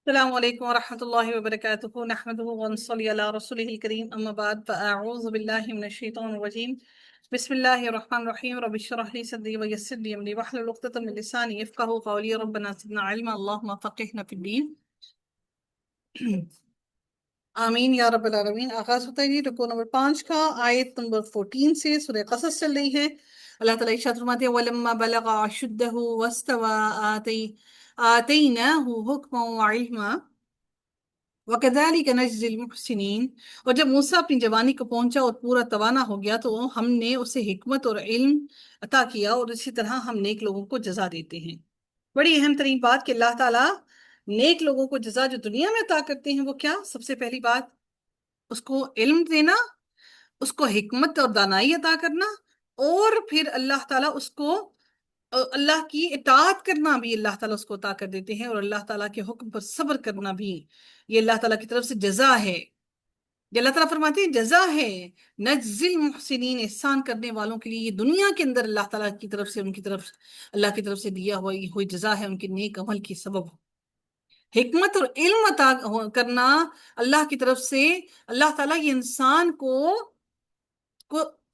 السلام عليكم ورحمة الله وبركاته. نحمده ونصلي على رسوله الكريم، أما بعد، فأعوذ بالله من الشيطان الرجيم. بسم الله الرحمن الرحيم. رب اشرح لي صدري ويسر لي أمري واحلل عقدة من لساني يفقهوا قولي. ربنا زدنا علما، اللهم فقهنا في الدين. آمین یا رب العالمین. آغاز ہوتا ہے جی رکوع نمبر 5 کا، آیت نمبر 14 سے. سورہ قصص چل رہی ہے. اللہ تعالیٰ ارشاد فرماتے ہیں وَلَمَّا بَلَغَ أَشُدَّهُ وَاسْتَوَىٰ آتَيْنَاهُ حُكْمًا وَعِلْمًا وَكَذَلِكَ نَجْزِي الْمُحْسِنِينَ. اور جب موسیٰ اپنی جوانی کو پہنچا اور پورا توانا ہو گیا تو ہم نے اسے حکمت اور علم عطا کیا، اور اسی طرح ہم نیک لوگوں کو جزا دیتے ہیں. بڑی اہم ترین بات کہ اللہ تعالیٰ نیک لوگوں کو جزا جو دنیا میں عطا کرتے ہیں وہ کیا؟ سب سے پہلی بات اس کو علم دینا، اس کو حکمت اور دانائی عطا کرنا، اور پھر اللہ تعالیٰ اس کو اللہ کی اطاعت کرنا بھی اللہ تعالیٰ اس کو عطا کر دیتے ہیں، اور اللہ تعالیٰ کے حکم پر صبر کرنا بھی یہ اللہ تعالیٰ کی طرف سے جزا ہے. یہ اللہ تعالیٰ فرماتے ہیں جزا ہے. نجزی المحسنین، احسان کرنے والوں کے لیے یہ دنیا کے اندر اللہ تعالیٰ کی طرف سے اللہ کی طرف سے دیا ہوئی جزا ہے ان کے نیک عمل کی سبب. حکمت اور علم عطا کرنا اللہ کی طرف سے، اللہ تعالیٰ یہ انسان کو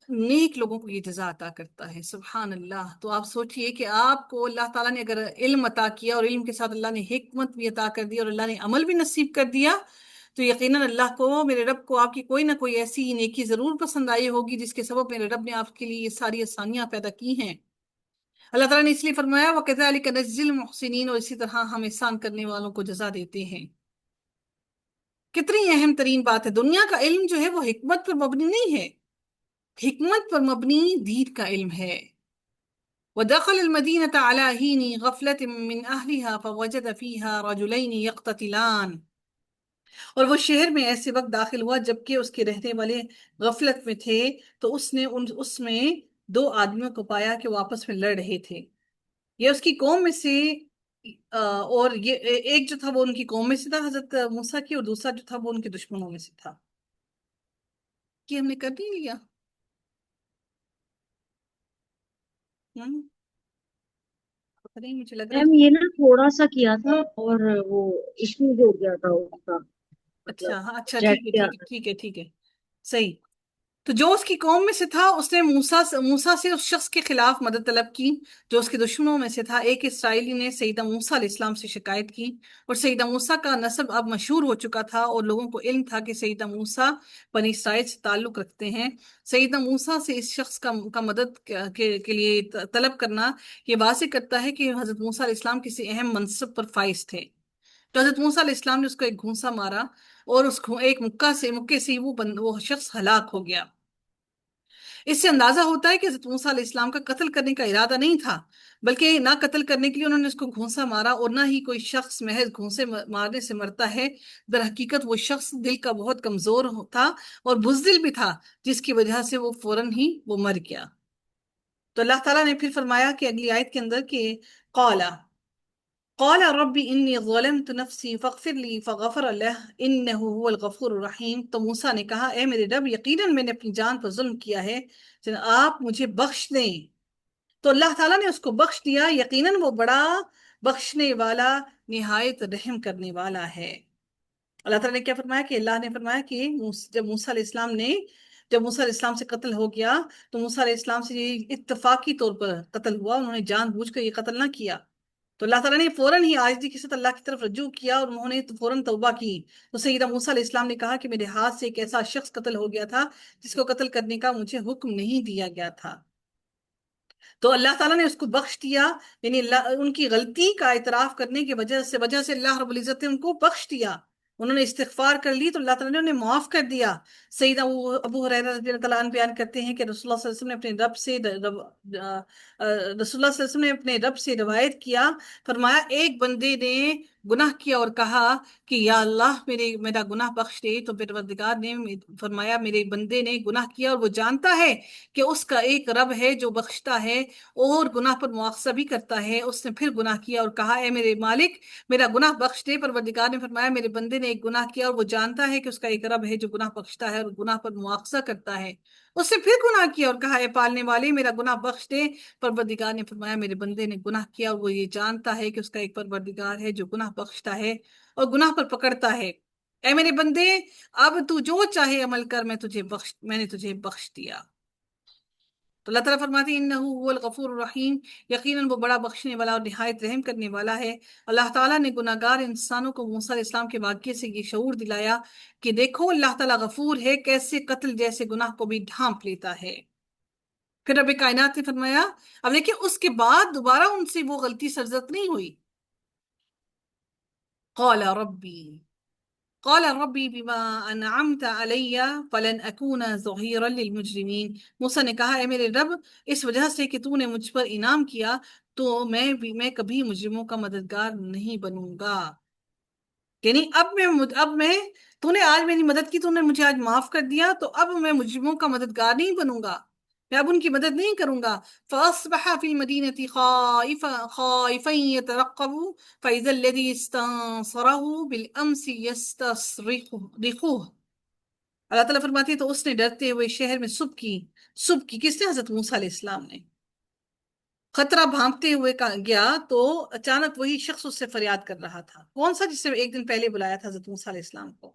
نیک لوگوں کو یہ جزا عطا کرتا ہے. سبحان اللہ. تو آپ سوچئے کہ آپ کو اللہ تعالیٰ نے اگر علم عطا کیا اور علم کے ساتھ اللہ نے حکمت بھی عطا کر دی اور اللہ نے عمل بھی نصیب کر دیا، تو یقیناً اللہ کو، میرے رب کو، آپ کی کوئی نہ کوئی ایسی نیکی ضرور پسند آئی ہوگی جس کے سبب میرے رب نے آپ کے لیے یہ ساری آسانیاں پیدا کی ہیں. اللہ تعالیٰ نے اس لیے فرمایا وَكَذَلِكَ نَجْزِي الْمُحْسِنِينَ، اور اسی طرح ہم احسان کرنے والوں کو جزا دیتے ہیں. کتنی اہم ترین بات ہے. دنیا کا علم جو ہے وہ حکمت پر مبنی نہیں ہے، حکمت پر مبنی دین کا علم ہے. وَدَخَلَ الْمَدِينَةَ عَلَى حِينِ غَفْلَةٍ مِّنْ أَهْلِهَا فَوَجَدَ فِيهَا رَجُلَيْنِ يَقْتَتِلَانِ. اور وہ شہر میں ایسے وقت داخل ہوا جبکہ اس کے رہنے والے غفلت میں تھے، تو اس نے اس میں دو آدمیوں کو پایا کہ وہ آپس میں لڑ رہے تھے. یہ اس کی قوم میں سے اور یہ ایک جو تھا وہ ان کی قوم میں سے تھا حضرت موسیٰ کی، اور دوسرا جو تھا وہ ان کے دشمنوں میں سے تھا. کہ ہم نے کر نہیں لیا. پتہ نہیں، مجھے لگ رہا میم یہ نا تھوڑا سا کیا تھا اور وہ ایشو ہو گیا تھا اس کا، مطلب اچھا ہاں، اچھا ٹھیک چیک ہے کیا ٹھیک ہے ٹھیک ہے ٹھیک ہے، صحیح. تو جو اس کی قوم میں سے تھا اس نے موسیٰ سے اس شخص کے خلاف مدد طلب کی جو اس کے دشمنوں میں سے تھا. ایک اسرائیلی نے سیدنا موسیٰ علیہ السلام سے شکایت کی، اور سیدنا موسیٰ کا نسب اب مشہور ہو چکا تھا اور لوگوں کو علم تھا کہ سیدنا موسیٰ بنی اسرائیل سے تعلق رکھتے ہیں. سیدنا موسیٰ سے اس شخص کا مدد کے لیے طلب کرنا یہ واضح کرتا ہے کہ حضرت موسیٰ علیہ السلام کسی اہم منصب پر فائز تھے. تو حضرت موسیٰ علیہ السلام نے اس کو ایک گھونسا مارا، اور اس ایک مکے سے وہ شخص ہلاک ہو گیا. اس سے اندازہ ہوتا ہے کہ حضرت موسیٰ علیہ السلام کا قتل کرنے کا ارادہ نہیں تھا، بلکہ نہ قتل کرنے کے لیے انہوں نے اس کو گھونسا مارا، اور نہ ہی کوئی شخص محض گھونسے مارنے سے مرتا ہے. در حقیقت وہ شخص دل کا بہت کمزور تھا اور بزدل بھی تھا، جس کی وجہ سے وہ فوراً ہی وہ مر گیا. تو اللہ تعالیٰ نے پھر فرمایا کہ اگلی آیت کے اندر کہ قال رب انی ظلمت نفسی فاغفر لی فغفر له انه هو الغفور الرحیم. تو موسیٰ نے کہا اے میرے رب، یقیناً میں نے اپنی جان پر ظلم کیا ہے، آپ مجھے بخش دیں. تو اللہ تعالیٰ نے اس کو بخش دیا. یقیناً وہ بڑا بخشنے والا، نہایت رحم کرنے والا ہے. اللہ تعالیٰ نے کیا فرمایا کہ اللہ نے فرمایا کہ جب موسیٰ علیہ السلام سے قتل ہو گیا تو موسیٰ علیہ السلام سے یہ اتفاقی طور پر قتل ہوا، انہوں نے جان بوجھ کر یہ قتل نہ کیا. تو اللہ تعالیٰ نے فوراً ہی عاجزی کے ساتھ اللہ کی طرف رجوع کیا اور انہوں نے فوراً توبہ کی. تو سیدہ موسیٰ علیہ السلام نے کہا کہ میرے ہاتھ سے ایک ایسا شخص قتل ہو گیا تھا جس کو قتل کرنے کا مجھے حکم نہیں دیا گیا تھا. تو اللہ تعالیٰ نے اس کو بخش دیا، یعنی ان کی غلطی کا اعتراف کرنے کی وجہ سے اللہ رب العزت نے ان کو بخش دیا. انہوں نے استغفار کر لی تو اللہ تعالیٰ نے انہیں معاف کر دیا. سیدنا ابو ہریرہ رضی اللہ عنہ بیان کرتے ہیں کہ رسول اللہ صلی اللہ علیہ وسلم نے اپنے رب سے روایت کیا، فرمایا ایک بندے نے گناہ کیا اور کہا کہ یا اللہ میرا گناہ بخش دے، تو پروردگار نے فرمایا میرے بندے نے گناہ کیا اور وہ جانتا ہے کہ اس کا ایک رب ہے جو بخشتا ہے اور گناہ پر مواخذہ بھی کرتا ہے. اس نے پھر گناہ کیا اور کہا اے میرے مالک میرا گناہ بخش دے. پروردگار نے فرمایا میرے بندے نے ایک گناہ کیا اور وہ جانتا ہے کہ اس کا ایک رب ہے جو گناہ بخشتا ہے اور گناہ پر مواخذہ کرتا ہے. اس نے پھر گناہ کیا اور کہا اے پالنے والے میرا گناہ بخش دے۔ پروردگار نے فرمایا میرے بندے نے گناہ کیا اور وہ یہ جانتا ہے کہ اس کا ایک پروردگار ہے جو گناہ بخشتا ہے اور گناہ پر پکڑتا ہے۔ اے میرے بندے اب تو جو چاہے عمل کر، میں نے تجھے بخش دیا۔ تو اللہ تعالیٰ فرماتے ہیں انہ هو الغفور الرحیم، یقیناً وہ بڑا بخشنے والا اور نہایت رحم کرنے والا ہے۔ اللہ تعالیٰ نے گناہ گار انسانوں کو موسیٰ علیہ السلام کے واقعے سے یہ شعور دلایا کہ دیکھو اللہ تعالیٰ غفور ہے، کیسے قتل جیسے گناہ کو بھی ڈھانپ لیتا ہے۔ پھر رب کائنات نے فرمایا، اب دیکھیں اس کے بعد دوبارہ ان سے وہ غلطی سرزد نہیں ہوئی۔ قال ربی قال ربی بما انعمت علی فلن اکون ظہیرا للمجرمین۔ موسیٰ نے کہا اے میرے رب، اس وجہ سے کہ تو نے مجھ پر انعام کیا تو میں کبھی مجرموں کا مددگار نہیں بنوں گا۔ یعنی اب میں تو نے آج میری مدد کی، تو نے مجھے آج معاف کر دیا، تو اب میں مجرموں کا مددگار نہیں بنوں گا، میں اب ان کی مدد نہیں کروں گا۔ فَأَصْبَحَ فِي الْمَدِينَةِ خَائِفًا يَتَرَقَّبُ فَإِذَا الَّذِي اسْتَنصَرَهُ بِالْأَمْسِ يَسْتَصْرِخُهُ۔ اللہ تعالیٰ فرماتی ہے تو اس نے ڈرتے ہوئے شہر میں صبح کی کس نے؟ حضرت موسیٰ علیہ السلام نے خطرہ بھانپتے ہوئے گیا تو اچانک وہی شخص اس سے فریاد کر رہا تھا۔ کون سا؟ جس سے ایک دن پہلے بلایا تھا حضرت موسیٰ علیہ السلام کو۔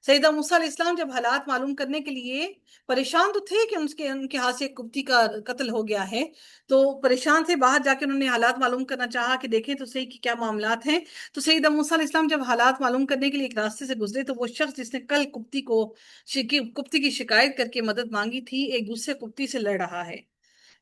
سیدہ موسیٰ علیہ السلام جب حالات معلوم کرنے کے لیے پریشان تو تھے کہ ان کے ہاتھ سے ایک قبطی کا قتل ہو گیا ہے، تو پریشان تھے، باہر جا کے انہوں نے حالات معلوم کرنا چاہا کہ دیکھیں تو صحیح کہ کیا معاملات ہیں۔ تو سیدہ موسیٰ علیہ السلام جب حالات معلوم کرنے کے لیے ایک راستے سے گزرے تو وہ شخص جس نے کل قبطی کی شکایت کر کے مدد مانگی تھی، ایک دوسرے قبطی سے لڑ رہا ہے۔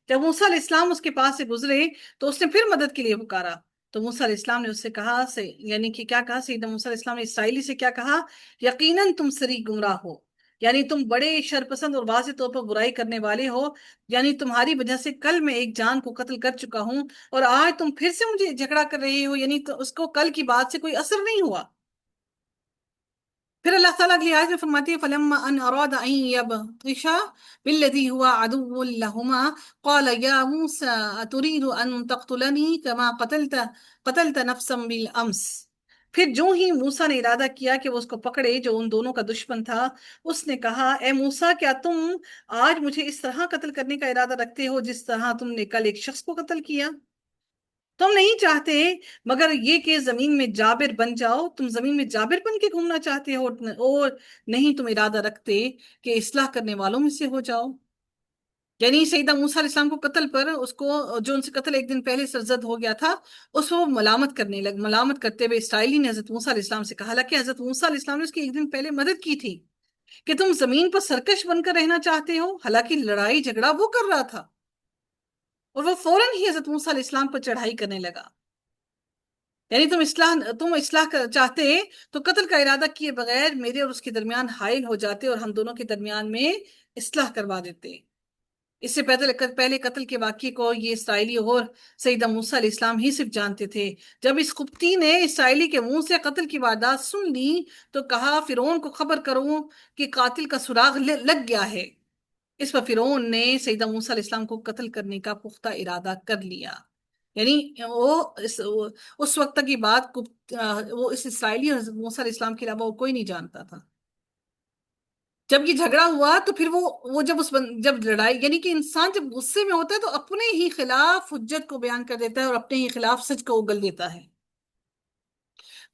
جب موسیٰ علیہ السلام اس کے پاس سے گزرے تو اس نے پھر مدد کے لیے پکارا، تو موسیٰ علیہ السلام نے اس سے کہا یعنی کہ کیا کہا؟ سیدنا موسیٰ علیہ السلام نے اسرائیلی سے کیا کہا؟ یقیناً تم سری گمراہ ہو، یعنی تم بڑے شرپسند اور واضح طور پر برائی کرنے والے ہو، یعنی تمہاری وجہ سے کل میں ایک جان کو قتل کر چکا ہوں اور آج تم پھر سے مجھے جھگڑا کر رہے ہو، یعنی اس کو کل کی بات سے کوئی اثر نہیں ہوا۔ پھر اللہ تعالیٰ اگلی آیت میں فرماتی ہے فَلَمَّا أَنْ أَرَادَ أَنْ يَبْطِشَ بِالَّذِي هُوَ عَدُوٌّ لَهُمَا قَالَ يَا مُوسَىٰ أَتُرِيدُ أَنْ تَقْتُلَنِي كَمَا قَتَلْتَ نَفْسًا بِالْأَمْسِ۔ پھر جو ہی موسیٰ نے ارادہ کیا کہ وہ اس کو پکڑے جو ان دونوں کا دشمن تھا، اس نے کہا اے موسیٰ کیا تم آج مجھے اس طرح قتل کرنے کا ارادہ رکھتے ہو جس طرح تم نے کل ایک شخص کو قتل کیا؟ تم نہیں چاہتے مگر یہ کہ زمین میں جابر بن جاؤ، تم زمین میں جابر بن کے گھومنا چاہتے ہو، اور نہیں تم ارادہ رکھتے کہ اصلاح کرنے والوں میں سے ہو جاؤ۔ یعنی سیدہ موسیٰ علیہ السلام کو قتل پر اس کو جو ان سے قتل ایک دن پہلے سرزد ہو گیا تھا، اس کو ملامت کرتے ہوئے اسرائیلی نے حضرت موسیٰ علیہ السلام سے کہا، حالانکہ حضرت موسیٰ علیہ السلام نے اس کی ایک دن پہلے مدد کی تھی، کہ تم زمین پر سرکش بن کر رہنا چاہتے ہو، حالانکہ لڑائی جھگڑا وہ کر رہا تھا اور وہ فوراً ہی حضرت موسیٰ علیہ السلام پر چڑھائی کرنے لگا۔ یعنی تم اصلاح چاہتے تو قتل کا ارادہ کیے بغیر میرے اور اس کے درمیان حائل ہو جاتے اور ہم دونوں کے درمیان میں اصلاح کروا دیتے۔ اس سے پہلے قتل کے واقعے کو یہ اسرائیلی اور سیدہ موسیٰ علیہ السلام ہی صرف جانتے تھے۔ جب اس قبطی نے اسرائیلی کے منہ سے قتل کی واردات سن لی تو کہا فرعون کو خبر کرو کہ قاتل کا سراغ لگ گیا ہے۔ اس پر فرعون نے سیدہ موسیٰ علیہ السلام کو قتل کرنے کا پختہ ارادہ کر لیا۔ یعنی اس وقت تک یہ بات وہ اس اسرائیلی اور حضرت موسیٰ علیہ السلام کے علاوہ وہ کوئی نہیں جانتا تھا۔ جب یہ جھگڑا ہوا تو پھر وہ جب لڑائی، یعنی کہ انسان جب غصے میں ہوتا ہے تو اپنے ہی خلاف حجت کو بیان کر دیتا ہے اور اپنے ہی خلاف سچ کو اگل دیتا ہے۔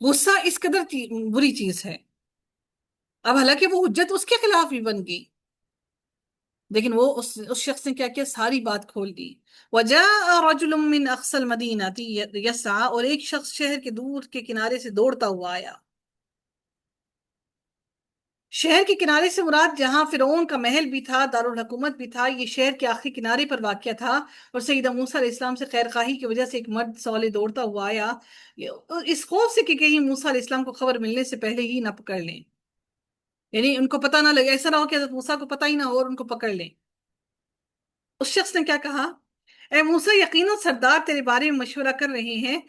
غصہ اس قدر بری چیز ہے۔ اب حالانکہ وہ حجت اس کے خلاف بھی بن گئی، لیکن وہ اس شخص نے کیا کیا؟ ساری بات کھول دی۔ وَجَاءَ رَجُلٌ مِّنْ أَقْصَى الْمَدِينَةِ يَسْعَىٰ، اور ایک شخص شہر کے دور کے کنارے سے دوڑتا ہوا آیا۔ شہر کے کنارے سے مراد جہاں فرعون کا محل بھی تھا، دارالحکومت بھی تھا، یہ شہر کے آخری کنارے پر واقع تھا، اور سیدہ موسیٰ علیہ السلام سے خیر خواہی کی وجہ سے ایک مرد سولے دوڑتا ہوا آیا، اس خوف سے کہ کہیں موسیٰ علیہ السلام کو خبر ملنے سے پہلے ہی نہ پکڑ لیں، یعنی ان کو پتہ نہ لگے، ایسا نہ ہو کہ حضرت موسیٰ کو پتہ ہی نہ ہو اور ان کو پکڑ لیں۔ اس شخص نے کیا کہا؟ اے موسیٰ یقیناً سردار تیرے بارے میں مشورہ کر رہے ہیں۔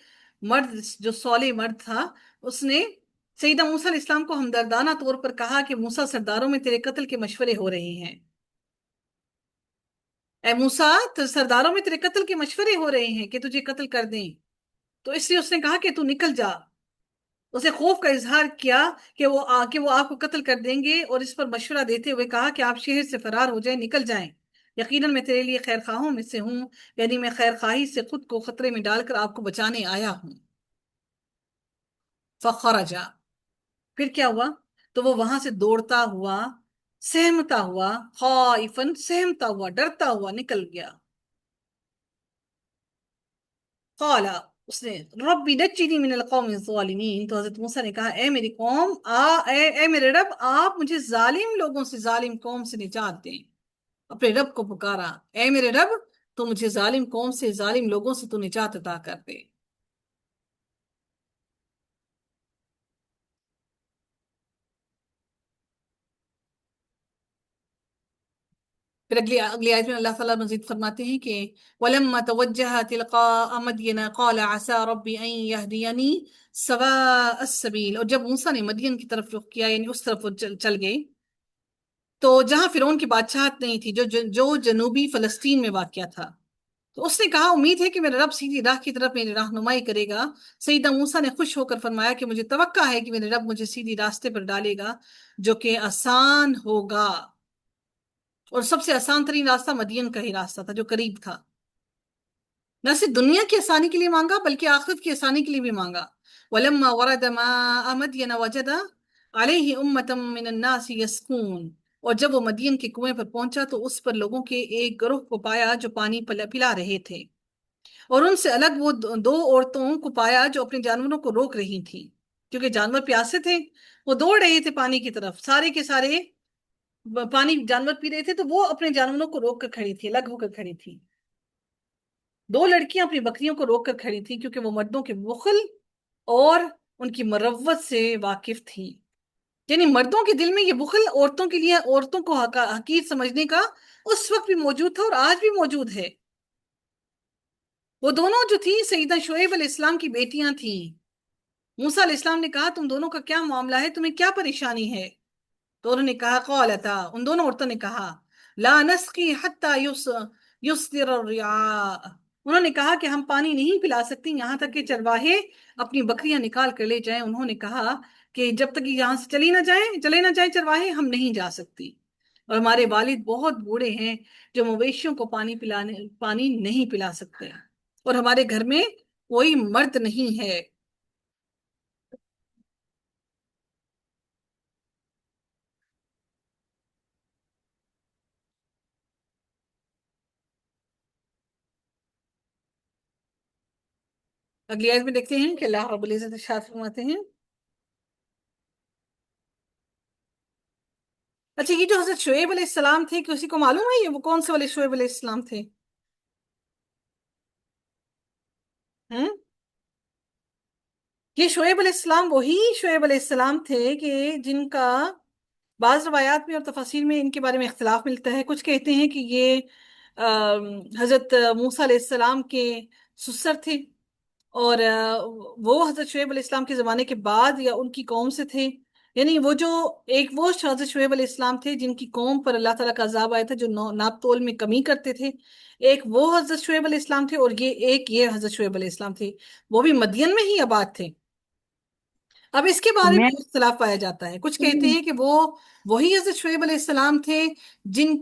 مرد جو صالح مرد تھا اس نے سیدہ موسیٰ علیہ السلام کو ہمدردانہ طور پر کہا کہ موسیٰ سرداروں میں تیرے قتل کے مشورے ہو رہے ہیں۔ اے موسیٰ سرداروں میں تیرے قتل کے مشورے ہو رہے ہیں کہ تجھے قتل کر دیں، تو اس لیے اس نے کہا کہ تو نکل جا۔ اسے خوف کا اظہار کیا کہ وہ آپ کو قتل کر دیں گے، اور اس پر مشورہ دیتے ہوئے کہا کہ آپ شہر سے فرار ہو جائیں، نکل جائیں، یقیناً میں تیرے لیے خیر خواہوں میں سے ہوں، یعنی میں خیر خواہی سے خود کو خطرے میں ڈال کر آپ کو بچانے آیا ہوں۔ فخرجا، پھر کیا ہوا؟ تو وہ وہاں سے دوڑتا ہوا، سہمتا ہوا، خائفن، سہمتا ہوا، ڈرتا ہوا نکل گیا۔ قال، اس نے، ربی نجنی من القوم الظالمین، تو حضرت موسیٰ نے کہا، اے میری قوم، اے میرے رب، آپ مجھے ظالم لوگوں سے، ظالم قوم سے نجات دیں۔ اپنے رب کو پکارا، اے میرے رب، تو مجھے ظالم قوم سے، ظالم لوگوں سے تو نجات عطا کر دے۔ پھر اگلی اگلی آیت میں اللہ تعالیٰ مزید فرماتے ہیں کہ وَلَمَّا تَوَجَّهَ تِلْقَاءَ مَدْيَنَ قَالَ عَسَىٰ رَبِّ أَن يَهْدِيَنِي سَوَاءَ السَّبِيلِ، اور جب موسیٰ نے مدین کی طرف رخ کیا، یعنی اس طرف وہ چل گئے، تو جہاں فرعون کی بادشاہت نہیں تھی، جو جنوبی فلسطین میں واقع تھا، تو اس نے کہا، امید ہے کہ میرا رب سیدھی راہ کی طرف میری رہنمائی کرے گا۔ سیدنا موسیٰ نے خوش ہو کر فرمایا کہ مجھے توقع ہے کہ میرے رب مجھے سیدھی راستے پر ڈالے گا، جو کہ آسان ہوگا، اور سب سے آسان ترین راستہ مدین کا ہی راستہ تھا جو قریب تھا۔ نہ صرف دنیا کی آسانی کے لیے مانگا بلکہ آخرت کی آسانی کے لیے بھی مانگا۔ وَلَمَّا وَرَدَ مَاءَ مَدْيَنَ وَجَدَ عَلَيْهِ أُمَّةً مِّنَ النَّاسِ يَسْقُونَ، اور جب وہ مدین کے کنویں پر پہنچا تو اس پر لوگوں کے ایک گروہ کو پایا جو پانی پلا رہے تھے، اور ان سے الگ وہ دو عورتوں کو پایا جو اپنے جانوروں کو روک رہی تھیں، کیونکہ جانور پیاسے تھے، وہ دوڑ رہے تھے پانی کی طرف، سارے کے سارے پانی جانور پی رہے تھے، تو وہ اپنے جانوروں کو روک کر کھڑی تھی، الگ ہو کر کھڑی تھی۔ دو لڑکیاں اپنی بکریوں کو روک کر کھڑی تھی کیونکہ وہ مردوں کے بخل اور ان کی مروت سے واقف تھی۔ یعنی مردوں کے دل میں یہ بخل عورتوں کے لیے، عورتوں کو حقیر سمجھنے کا اس وقت بھی موجود تھا اور آج بھی موجود ہے۔ وہ دونوں جو تھی سیدنا شعیب علیہ السلام کی بیٹیاں تھیں۔ موسیٰ علیہ السلام نے کہا، تم دونوں کا کیا معاملہ ہے، تمہیں کیا پریشانی ہے؟ تو انہوں نے کہا، قالتا، ان دونوں عورتوں نے کہا، لا نسقی حتی یصدر الرعاء، انہوں نے کہا کہ ہم پانی نہیں پلا سکتی یہاں تک کہ چرواہے اپنی بکریاں نکال کر لے جائیں۔ انہوں نے کہا کہ جب تک یہاں سے چلے نہ جائیں چرواہے، ہم نہیں جا سکتی، اور ہمارے والد بہت بوڑھے ہیں جو مویشیوں کو پانی نہیں پلا سکتے، اور ہمارے گھر میں کوئی مرد نہیں ہے۔ اگلی آیت میں دیکھتے ہیں کہ اللہ رب العزت ارشاد فرماتے ہیں، اچھا یہ جو حضرت شعیب علیہ السلام تھے، کسی کو معلوم ہے یہ وہ کون سے والے شعیب علیہ السلام تھے؟ ہم؟ یہ شعیب علیہ السلام وہی شعیب علیہ السلام تھے کہ جن کا بعض روایات میں اور تفاسیر میں ان کے بارے میں اختلاف ملتا ہے۔ کچھ کہتے ہیں کہ یہ حضرت موسیٰ علیہ السلام کے سسر تھے، اور وہ حضرت شعیب علیہ السلام کے زمانے کے بعد یا ان کی قوم سے تھے، یعنی وہ جو وہ حضرت شعیب علیہ السلام تھے جن کی قوم پر اللہ تعالیٰ کا عذاب آیا تھا، جو ناپ تول میں کمی کرتے تھے، ایک وہ حضرت شعیب علیہ السلام تھے، اور یہ حضرت شعیب علیہ السلام تھے، وہ بھی مدین میں ہی آباد تھے۔ اب اس کے بارے میں میں اختلاف پایا جاتا ہے، کچھ کہتے ہیں کہ وہ وہی حضرت شعیب علیہ السلام تھے جن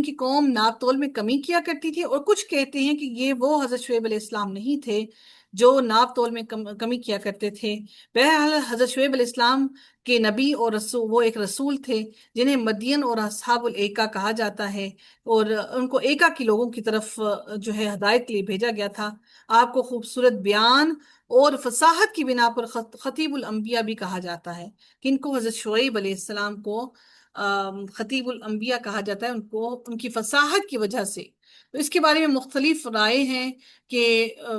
کی قوم ناپ تول میں کمی کیا کرتی تھی، اور کچھ کہتے ہیں کہ یہ وہ حضرت شعیب علیہ السلام نہیں تھے جو ناپ تول میں کمی کیا کرتے تھے۔ بہرحال حضرت شعیب علیہ السلام کے نبی اور رسول، وہ ایک رسول تھے جنہیں مدین اور اصحاب الایکا کہا جاتا ہے، اور ان کو ایکا کے لوگوں کی طرف جو ہے ہدایت کے لیے بھیجا گیا تھا۔ آپ کو خوبصورت بیان اور فصاحت کی بنا پر خطیب الانبیاء بھی کہا جاتا ہے، کہ ان کو حضرت شعیب علیہ السلام کو خطیب الانبیاء کہا جاتا ہے، ان کو ان کی فصاحت کی وجہ سے۔ تو اس کے بارے میں مختلف رائے ہیں کہ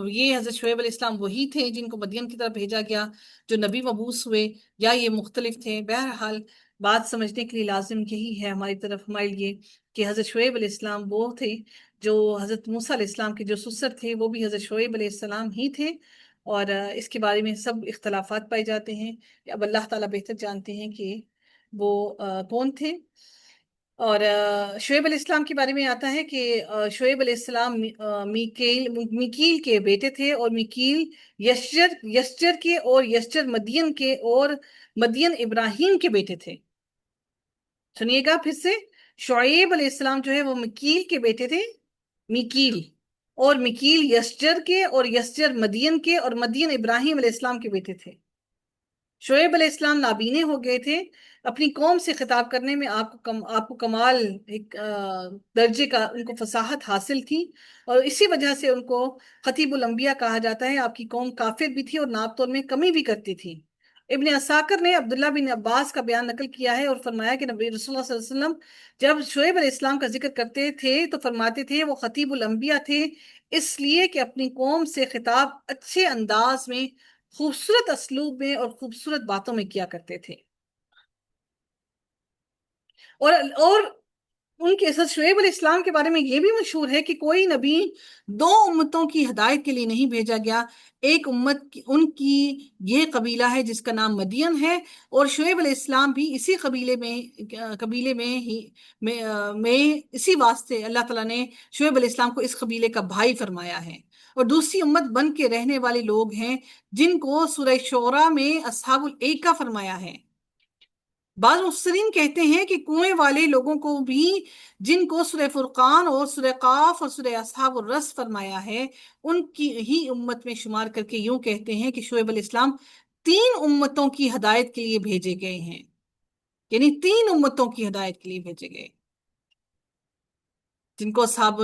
یہ حضرت شعیب علیہ السلام وہی تھے جن کو مدین کی طرف بھیجا گیا جو نبی مبعوث ہوئے، یا یہ مختلف تھے۔ بہرحال بات سمجھنے کے لیے لازم یہی ہے ہمارے لیے کہ حضرت شعیب علیہ السلام وہ تھے جو حضرت موسیٰ علیہ السلام کے جو سسر تھے، وہ بھی حضرت شعیب علیہ السلام ہی تھے، اور اس کے بارے میں سب اختلافات پائے جاتے ہیں۔ اب اللہ تعالیٰ بہتر جانتے ہیں کہ وہ کون تھے۔ اور شعیب علیہ السلام کے بارے میں آتا ہے کہ شعیب علیہ السلام میکیل کے بیٹے تھے، اور میکیل یشجر کے، اور یشجر مدین کے، اور مدین ابراہیم کے بیٹے تھے۔ سنیے گا پھر سے، شعیب علیہ السلام جو ہے وہ میکیل کے بیٹے تھے، میکیل، اور میکیل یشجر کے، اور یشجر مدین کے، اور مدین ابراہیم علیہ السلام کے بیٹے تھے۔ شعیب علیہ السلام نابینے ہو گئے تھے، اپنی قوم سے خطاب کرنے میں آپ کو کمال ایک درجے کا ان کو فصاحت حاصل تھی، اور اسی وجہ سے ان کو خطیب الانبیاء کہا جاتا ہے۔ آپ کی قوم کافر بھی تھی اور ناپ تول میں کمی بھی کرتی تھی۔ ابن عساکر نے عبداللہ بن عباس کا بیان نقل کیا ہے اور فرمایا کہ نبی رسول اللہ صلی اللہ علیہ وسلم جب شعیب علیہ السلام کا ذکر کرتے تھے تو فرماتے تھے وہ خطیب الانبیاء تھے، اس لیے کہ اپنی قوم سے خطاب اچھے انداز میں، خوبصورت اسلوب میں اور خوبصورت باتوں میں کیا کرتے تھے۔ اور ان کے حضرت شعیب علیہ السلام کے بارے میں یہ بھی مشہور ہے کہ کوئی نبی دو امتوں کی ہدایت کے لیے نہیں بھیجا گیا۔ ایک امت ان کی یہ قبیلہ ہے جس کا نام مدین ہے، اور شعیب علیہ السلام بھی اسی قبیلے میں اسی واسطے اللہ تعالیٰ نے شعیب علیہ السلام کو اس قبیلے کا بھائی فرمایا ہے۔ اور دوسری امت بن کے رہنے والے لوگ ہیں جن کو سورہ شعراء میں اصحاب الایکہ فرمایا ہے۔ بعض مفسرین کہتے ہیں کہ کنویں والے لوگوں کو بھی، جن کو سورہ فرقان اور سورہ قاف اور سورہ اصحاب الرس فرمایا ہے، ان کی ہی امت میں شمار کر کے یوں کہتے ہیں کہ شعیب علیہ السلام 3 امتوں کی ہدایت کے لیے بھیجے گئے ہیں، یعنی 3 امتوں کی ہدایت کے لیے بھیجے گئے، جن کو اصحاب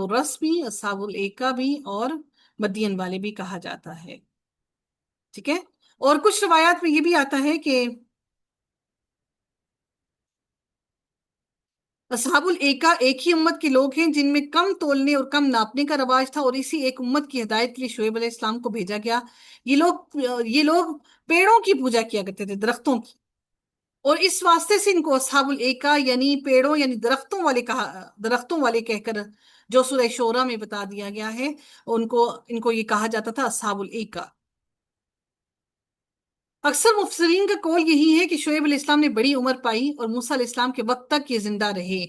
الرس بھی، اصحاب الایکہ بھی، اور مدین والے بھی کہا جاتا ہے۔ ٹھیک ہے، اور کچھ روایات میں یہ بھی آتا ہے کہ اصحاب الایکا ایک ہی امت کے لوگ ہیں جن میں کم تولنے اور کم ناپنے کا رواج تھا، اور اسی ایک امت کی ہدایت کے لیے شعیب علیہ السلام کو بھیجا گیا۔ یہ لوگ پیڑوں کی پوجا کیا کرتے تھے، درختوں کی، اور اس واسطے سے ان کو اصحاب الایکا یعنی پیڑوں یعنی درختوں والے کہہ کر جو سورہ شورى میں بتا دیا گیا ہے، ان کو یہ کہا جاتا تھا اصحاب الایکا۔ اکثر مفسرین کا قول یہی ہے کہ شعیب علیہ السلام نے بڑی عمر پائی اور موسیٰ علیہ السلام کے وقت تک یہ زندہ رہے،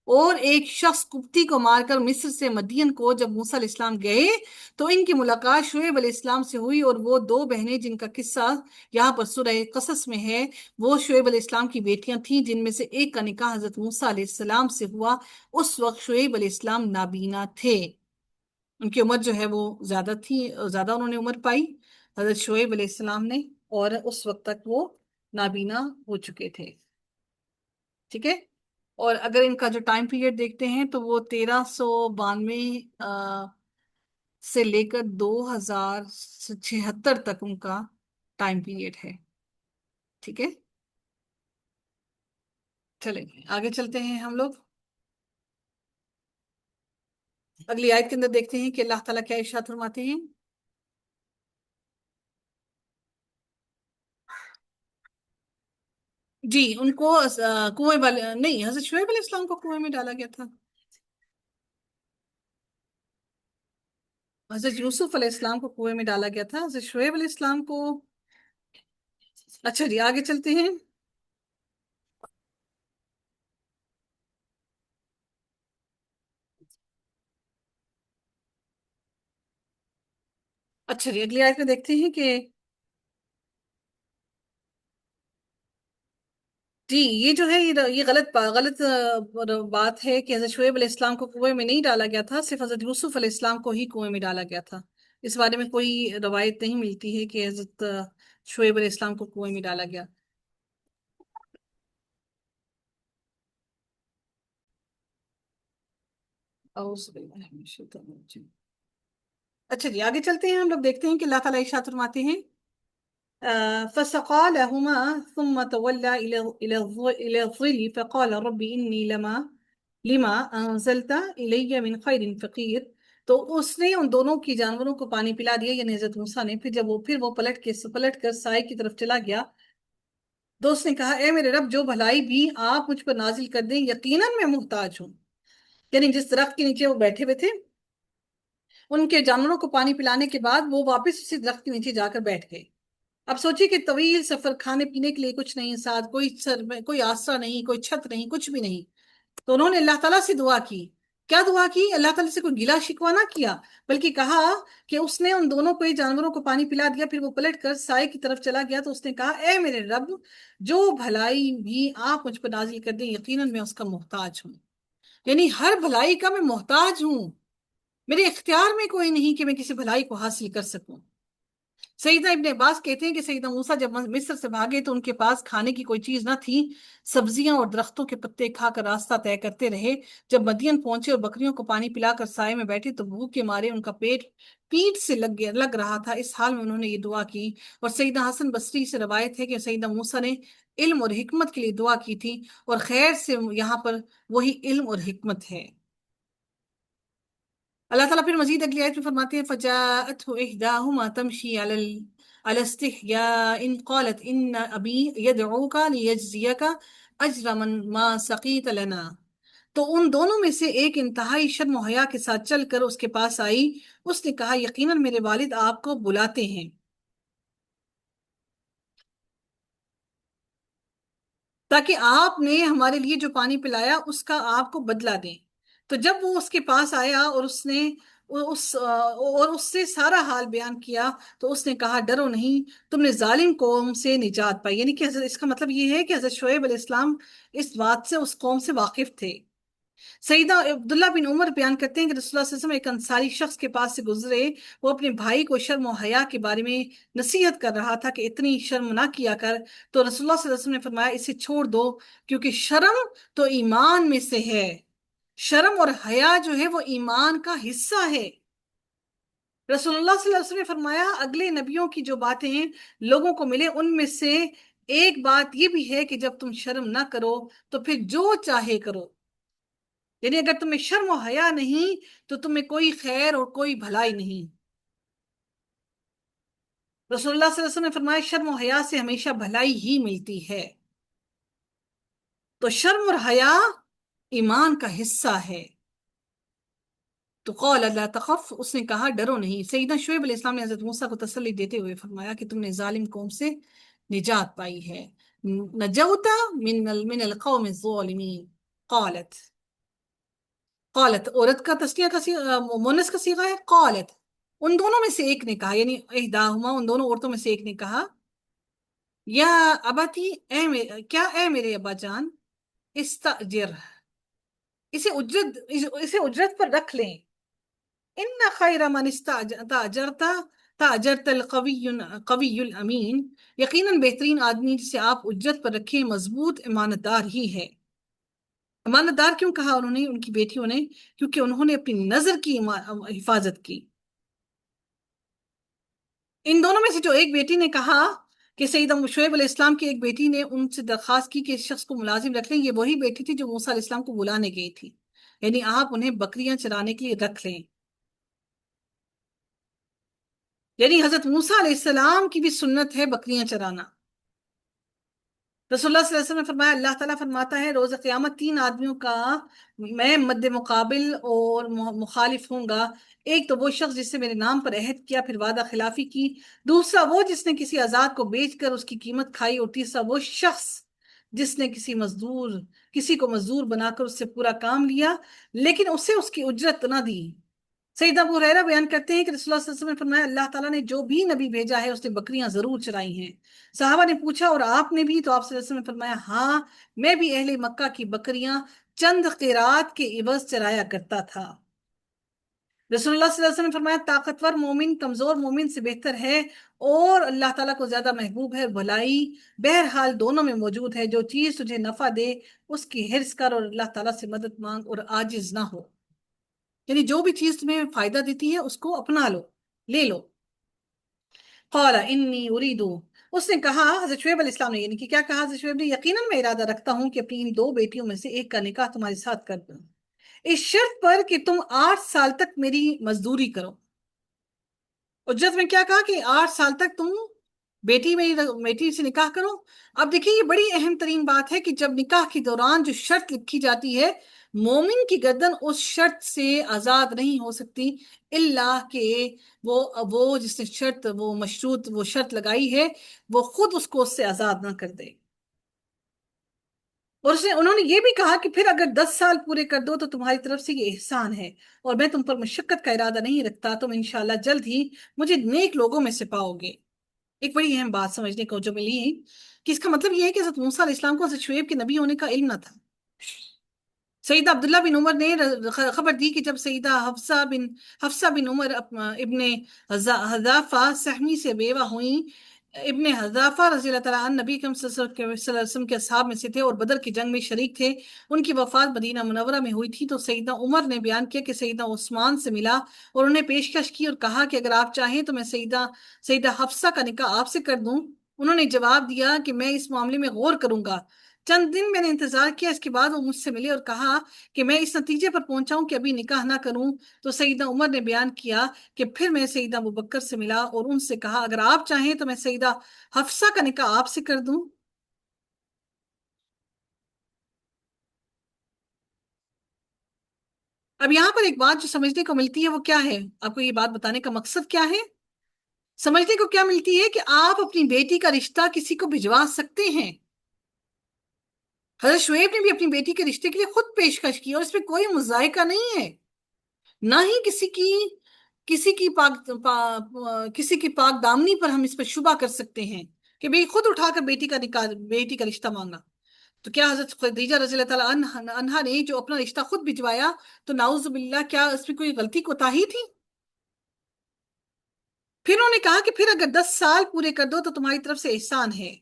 اور ایک شخص قبطی کو مار کر مصر سے مدین کو جب موسیٰ علیہ السلام گئے تو ان کی ملاقات شعیب علیہ السلام سے ہوئی، اور وہ 2 بہنیں جن کا قصہ یہاں پر سورہ قصص میں ہے وہ شعیب علیہ السلام کی بیٹیاں تھیں، جن میں سے ایک کا نکاح حضرت موسیٰ علیہ السلام سے ہوا۔ اس وقت شعیب علیہ السلام نابینا تھے، ان کی عمر جو ہے وہ زیادہ تھی، زیادہ انہوں نے عمر پائی حضرت شعیب علیہ السلام نے، اور اس وقت تک وہ نابینا ہو چکے تھے۔ ٹھیک ہے، اور اگر ان کا جو ٹائم پیریڈ دیکھتے ہیں تو وہ 1392 سے لے کر 2076 تک ان کا ٹائم پیریڈ ہے۔ ٹھیک ہے، چلیں آگے چلتے ہیں ہم لوگ اگلی آیت کے اندر دیکھتے ہیں کہ اللہ تعالیٰ کیا ارشاد فرماتے ہیں۔ جی ان کو کنویں والے نہیں، حضرت شعیب علیہ السلام کو کنویں میں ڈالا گیا تھا، حضرت یوسف علیہ السلام کو کنویں میں ڈالا گیا تھا، حضرت شعیب علیہ السلام کو۔ اچھا جی آگے چلتے ہیں۔ اچھا جی اگلی آیت میں دیکھتے ہیں کہ جی یہ جو ہے یہ غلط بات ہے کہ حضرت شعیب علیہ السلام کو کنویں میں نہیں ڈالا گیا تھا، صرف حضرت یوسف علیہ السلام کو ہی کنویں میں ڈالا گیا تھا۔ اس بارے میں کوئی روایت نہیں ملتی ہے کہ حضرت شعیب علیہ السلام کو کنویں میں ڈالا گیا۔ اعوذ باللہ من الشیطان الرجیم۔ اچھا جی آگے چلتے ہیں، ہم لوگ دیکھتے ہیں کہ اللہ تعالیٰ ارشاد فرماتے ہیں فسقى لهما ثم تولى إلى الظل فقال رب إني لما أنزلت إلي من خير فقير۔ تو اس نے ان دونوں کی جانوروں کو پانی پلا دیا، یعنی حضرت موسیٰ نے، پھر وہ پلٹ کر سائے کی طرف چلا گیا، تو اس نے کہا اے میرے رب جو بھلائی بھی آپ مجھ پر نازل کر دیں، یقیناً میں محتاج ہوں۔ یعنی جس درخت کے نیچے وہ بیٹھے ہوئے تھے، ان کے جانوروں کو پانی پلانے کے بعد وہ واپس اسی درخت کے نیچے جا کر بیٹھ گئے، اب سوچیے کہ طویل سفر، کھانے پینے کے لیے کچھ نہیں ساتھ، کوئی سر میں کوئی آسرا نہیں، کوئی چھت نہیں، کچھ بھی نہیں. تو انہوں نے اللہ تعالیٰ سے دعا کی. کیا دعا کی؟ اللہ تعالیٰ سے کوئی گلا شکوہ نہ کیا، بلکہ کہا کہ اس نے ان دونوں کو جانوروں کو پانی پلا دیا. پھر وہ پلٹ کر سائے کی طرف چلا گیا تو اس نے کہا اے میرے رب، جو بھلائی بھی آپ مجھ پر نازل کر دیں یقیناً میں اس کا محتاج ہوں. یعنی ہر بھلائی کا میں محتاج ہوں، میرے اختیار میں کوئی نہیں کہ میں کسی بھلائی کو حاصل کر سکوں. سیدنا ابن عباس کہتے ہیں کہ سیدنا موسیٰ جب مصر سے بھاگے تو ان کے پاس کھانے کی کوئی چیز نہ تھی، سبزیاں اور درختوں کے پتے کھا کر راستہ طے کرتے رہے. جب مدین پہنچے اور بکریوں کو پانی پلا کر سائے میں بیٹھے تو بھوک کے مارے ان کا پیٹ پیٹ سے لگ رہا تھا. اس حال میں انہوں نے یہ دعا کی. اور سیدنا حسن بصری سے روایت ہے کہ سیدنا موسیٰ نے علم اور حکمت کے لیے دعا کی تھی، اور خیر سے یہاں پر وہی علم اور حکمت ہے. اللہ تعالیٰ پھر مزید اگلی آیت میں فرماتے ہیں فَجَاءَتْهُ إِحْدَاهُمَا تَمْشِي عَلَى اسْتِحْيَاءٍ قَالَتْ إِنَّ أَبِي يَدْعُوكَ لِيَجْزِيَكَ أَجْرَ مَا سَقِيتَ لَنَا. تو ان دونوں میں سے ایک انتہائی شرم و حیا کے ساتھ چل کر اس کے پاس آئی. اس نے کہا یقیناً میرے والد آپ کو بلاتے ہیں تاکہ آپ نے ہمارے لیے جو پانی پلایا اس کا آپ کو بدلہ دیں. تو جب وہ اس کے پاس آیا اور اس سے سارا حال بیان کیا تو اس نے کہا ڈرو نہیں، تم نے ظالم قوم سے نجات پائی. یعنی کہ اس کا مطلب یہ ہے کہ حضرت شعیب علیہ السلام اس بات سے اس قوم سے واقف تھے. سیدہ عبداللہ بن عمر بیان کرتے ہیں کہ رسول اللہ صلی اللہ علیہ وسلم ایک انصاری شخص کے پاس سے گزرے. وہ اپنے بھائی کو شرم و حیا کے بارے میں نصیحت کر رہا تھا کہ اتنی شرم نہ کیا کر. تو رسول اللہ صلی اللہ علیہ وسلم نے فرمایا اسے چھوڑ دو، کیونکہ شرم تو ایمان میں سے ہے. شرم اور حیا جو ہے وہ ایمان کا حصہ ہے. رسول اللہ صلی اللہ علیہ وسلم نے فرمایا اگلے نبیوں کی جو باتیں لوگوں کو ملے ان میں سے ایک بات یہ بھی ہے کہ جب تم شرم نہ کرو تو پھر جو چاہے کرو. یعنی اگر تمہیں شرم و حیا نہیں تو تمہیں کوئی خیر اور کوئی بھلائی نہیں. رسول اللہ صلی اللہ علیہ وسلم نے فرمایا شرم و حیا سے ہمیشہ بھلائی ہی ملتی ہے. تو شرم اور حیا ایمان کا حصہ ہے. تو قال لا تخف، اس نے کہا ڈرو نہیں. سیدنا شعیب علیہ السلام نے حضرت موسیٰ کو تسلی دیتے ہوئے فرمایا کہ تم نے ظالم قوم سے نجات پائی ہے. نجوت من القوم الظالمین. قالت قالت عورت کا تسنیہ کا مونس کا صیغہ ہے. قالت ان دونوں میں سے ایک نے کہا، یعنی احداہما ان دونوں عورتوں میں سے ایک نے کہا یا ابتی کیا اے میرے ابا جان، استاجر اسے اجرت پر رکھ لیں. ان خیر من تاجرت القوی الامین، یقیناً بہترین آدمی جسے آپ اجرت پر رکھیں مضبوط امانت دار ہی ہے. امانت دار کیوں کہا انہوں نے ان کی بیٹیوں نے؟ کیونکہ انہوں نے اپنی نظر کی حفاظت کی. ان دونوں میں سے جو ایک بیٹی نے کہا کہ سیدہ شعیب علیہ السلام کی ایک بیٹی نے ان سے درخواست کی کہ اس شخص کو ملازم رکھ لیں. یہ وہی بیٹی تھی جو موسیٰ علیہ السلام کو بلانے گئی تھی. یعنی آپ انہیں بکریاں چرانے کے لیے رکھ لیں. یعنی حضرت موسیٰ علیہ السلام کی بھی سنت ہے بکریاں چرانا. رسول اللہ صلی اللہ علیہ وسلم نے فرمایا اللہ تعالیٰ فرماتا ہے روز قیامت تین آدمیوں کا میں مد مقابل اور مخالف ہوں گا. ایک تو وہ شخص جس سے میرے نام پر عہد کیا پھر وعدہ خلافی کی، دوسرا وہ جس نے کسی آزاد کو بیچ کر اس کی قیمت کھائی، اور تیسرا وہ شخص جس نے کسی کو مزدور بنا کر اس سے پورا کام لیا لیکن اسے اس کی اجرت نہ دی. سیدنا ابو ہریرہ بیان کرتے ہیں کہ رسول اللہ صلی اللہ علیہ وسلم نے فرمایا اللہ تعالیٰ نے جو بھی نبی بھیجا ہے اس نے بکریاں ضرور چرائی ہیں. صحابہ نے پوچھا اور آپ نے بھی؟ تو آپ صلی اللہ علیہ وسلم نے فرمایا ہاں، میں بھی اہل مکہ کی بکریاں چند قیرات کے عوض چرایا کرتا تھا. رسول اللہ صلی اللہ علیہ وسلم نے فرمایا طاقتور مومن کمزور مومن سے بہتر ہے اور اللہ تعالیٰ کو زیادہ محبوب ہے. بھلائی بہرحال دونوں میں موجود ہے. جو چیز تجھے نفع دے اس کی حرص کر اور اللہ تعالیٰ سے مدد مانگ اور عاجز نہ ہو. یعنی جو بھی چیز تمہیں فائدہ دیتی ہے اس کو اپنا لو، لے لو. قال انی اریدو، اس نے کہا حضرت شعیب علیہ السلام نے، یعنی کہ کیا کہا حضرت شعیب نے؟ یقیناً میں ارادہ رکھتا ہوں کہ اپنی ان دو بیٹیوں میں سے ایک کا نکاح تمہارے ساتھ کر دوں اس شرط پر کہ تم 8 سال تک میری مزدوری کرو. اجرت میں کیا کہا کہ 8 سال تک تم بیٹی سے نکاح کرو. اب دیکھیے یہ بڑی اہم ترین بات ہے کہ جب نکاح کے دوران جو شرط لکھی جاتی ہے مومن کی گردن اس شرط سے آزاد نہیں ہو سکتی الا کہ وہ جس نے شرط وہ مشروط وہ شرط لگائی ہے وہ خود اس کو اس سے آزاد نہ کر دے۔ اور انہوں نے یہ بھی کہا کہ پھر اگر 10 سال پورے کر دو تو تمہاری طرف سے یہ احسان ہے، اور میں تم پر مشقت کا ارادہ نہیں رکھتا، تم انشاءاللہ جلد ہی مجھے نیک لوگوں میں سے پاؤ گے۔ ایک بڑی اہم بات سمجھنے کو جو ملی ہے کہ اس کا مطلب یہ ہے کہ حضرت موسیٰ علیہ السلام کو حضرت شعیب کے نبی ہونے کا علم نہ تھا۔ سیدہ عبداللہ بن عمر نے خبر دی کہ جب سیدہ حفصہ بن عمر ابن حذافہ سہمی سے بیوہ ہوئیں، ابن حذافہ رضی اللہ تعالیٰ عنہ نبی کریم صلی اللہ علیہ وسلم کے اصحاب میں سے تھے اور بدر کی جنگ میں شریک تھے، ان کی وفات مدینہ منورہ میں ہوئی تھی۔ تو سیدہ عمر نے بیان کیا کہ سیدہ عثمان سے ملا اور انہیں پیشکش کی اور کہا کہ اگر آپ چاہیں تو میں سیدہ حفصہ کا نکاح آپ سے کر دوں۔ انہوں نے جواب دیا کہ میں اس معاملے میں غور کروں گا۔ چند دن میں نے انتظار کیا، اس کے بعد وہ مجھ سے ملے اور کہا کہ میں اس نتیجے پر پہنچا ہوں کہ ابھی نکاح نہ کروں۔ تو سیدہ عمر نے بیان کیا کہ پھر میں سیدہ ابوبکر سے ملا اور ان سے کہا اگر آپ چاہیں تو میں سیدہ حفصہ کا نکاح آپ سے کر دوں۔ اب یہاں پر ایک بات جو سمجھنے کو ملتی ہے وہ کیا ہے؟ آپ کو یہ بات بتانے کا مقصد کیا ہے؟ سمجھنے کو کیا ملتی ہے کہ آپ اپنی بیٹی کا رشتہ کسی کو بھجوا سکتے ہیں۔ حضرت شعیب نے بھی اپنی بیٹی کے رشتے کے لیے خود پیشکش کی اور اس میں کوئی مذائقہ نہیں ہے، نہ ہی کسی کی پاک دامنی پر ہم اس پر شبہ کر سکتے ہیں کہ بھئی خود اٹھا کر بیٹی کا رشتہ مانگا۔ تو کیا حضرت خدیجہ رضی اللہ تعالیٰ عنہا نے جو اپنا رشتہ خود بھجوایا تو نعوذ باللہ کیا اس میں کوئی غلطی کوتاہی تھی؟ پھر انہوں نے کہا کہ پھر اگر 10 سال پورے کر دو تو تمہاری طرف سے احسان ہے۔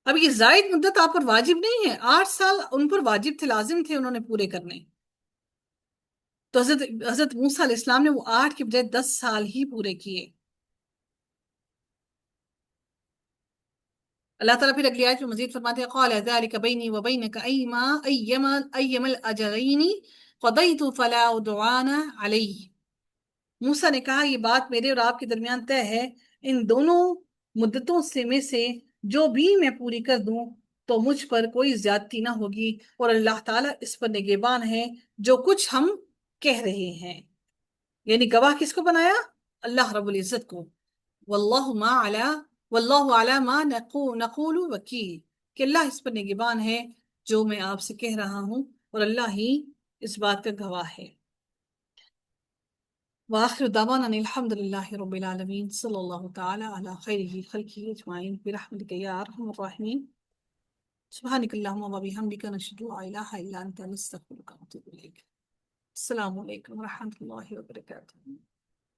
اب یہ زائد مدت آپ پر واجب نہیں ہے، 8 سال ان پر واجب تھے، لازم تھے انہوں نے پورے کرنے۔ تو حضرت موسیٰ علیہ السلام نے وہ 8 کے بجائے 10 سال ہی پورے کیے۔ اللہ تعالیٰ پھر اگلی آیت میں مزید فرماتے ہیں قال ذلك بینی وبینک ایما الاجلین قضیت فلا عدوان علی۔ موسیٰ نے کہا یہ بات میرے اور آپ کے درمیان طے ہے، ان دونوں مدتوں میں سے جو بھی میں پوری کر دوں تو مجھ پر کوئی زیادتی نہ ہوگی، اور اللہ تعالیٰ اس پر نگہبان ہے جو کچھ ہم کہہ رہے ہیں۔ یعنی گواہ کس کو بنایا؟ اللہ رب العزت کو۔ واللہ علی ما نقول وکیل، کہ اللہ اس پر نگہبان ہے جو میں آپ سے کہہ رہا ہوں، اور اللہ ہی اس بات کا گواہ ہے۔ وآخر دعوانا ان الحمد للہ رب العالمین، صلی اللہ تعالی علی خیرہ خلقہ اجمعین برحمتک یا ارحم الراحمین، سبحانک اللہم وبحمدک نشہد ان لا الہ الا انت نستغفرک ونتوب الیک۔ السلام علیکم ورحمۃ اللہ وبرکاتہ۔